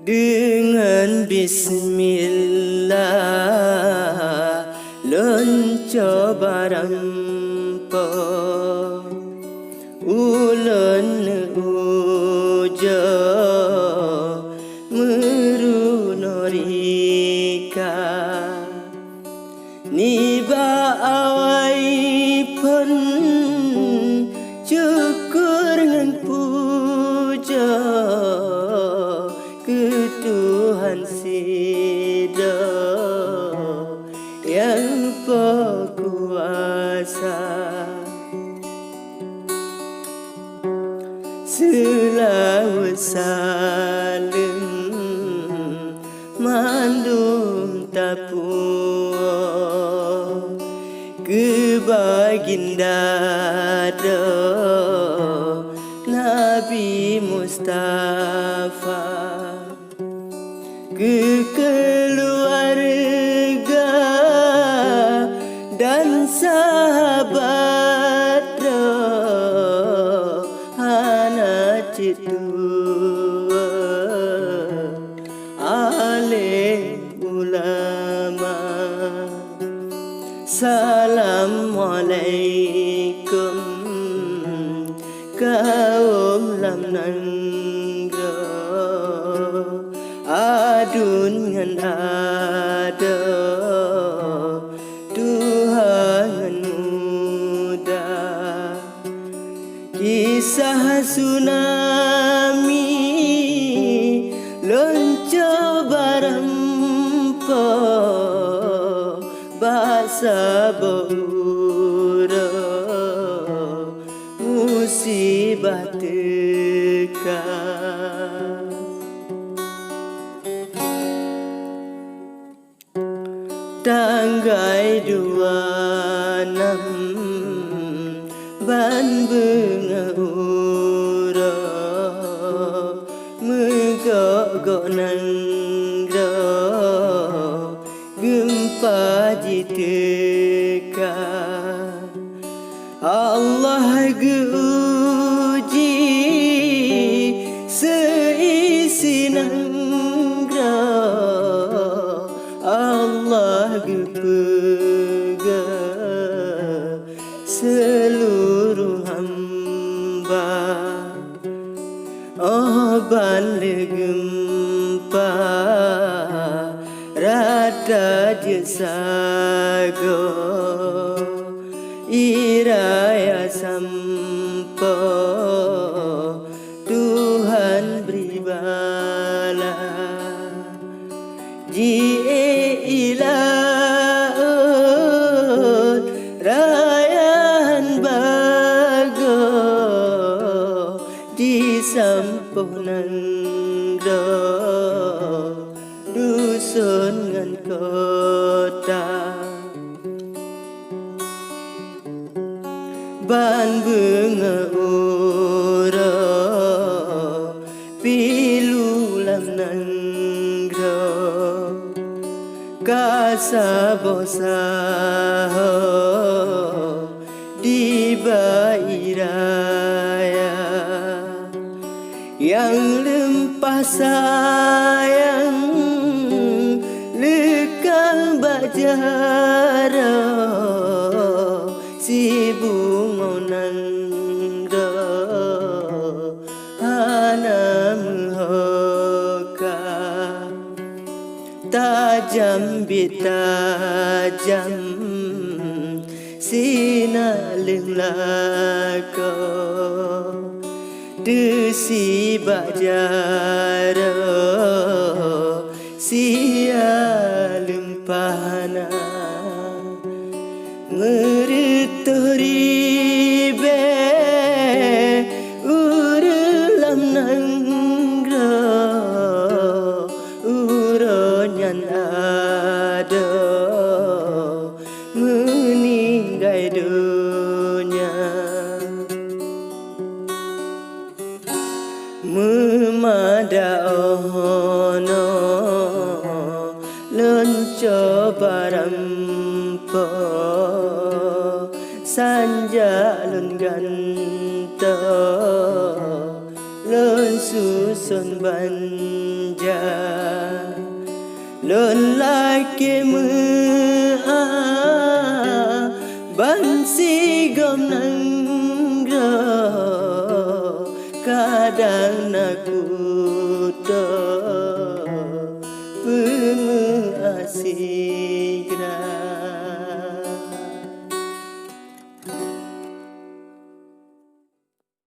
Dengan bismillah lon coba rampo ulun ujo merunorika niba awai pun syukur ngan puja ke Tuhan Sida yang berkuasa. Selawat salam mandum tapua ke baginda Nabi Mustafa, ke keluarga dan sahabat anak tua alim ulama. Assalamualaikum kaum lam nangro adun ngan ada Tuhan muda. Kisah tsunami lonco barampo bahasa bura musibah teka. Tanggai 26 ban bunga ura megok nangro gempa jiteka. Allah guji seisi nangro, Allah gepega seluruh hamba. Oh balik gempa rada jesago iraya sampo Tuhan beri bala. Jie ilaut rayan bago di sampunan do dusun ngan kota. Ban bunga ura pilu lam nangro kasa bosaho di bairaya yang lempah sayang lekang bajara si bungonanda hana mhoka tajam bitajam sinaleng lako desi bajara sialem pana ngerituribe urulam nangro uronyan ada meninggai dunia memadaono lonco barampo sanja lun ganta lun susun banja lelaki mua ban sigom nangro kadang nakuto pengasih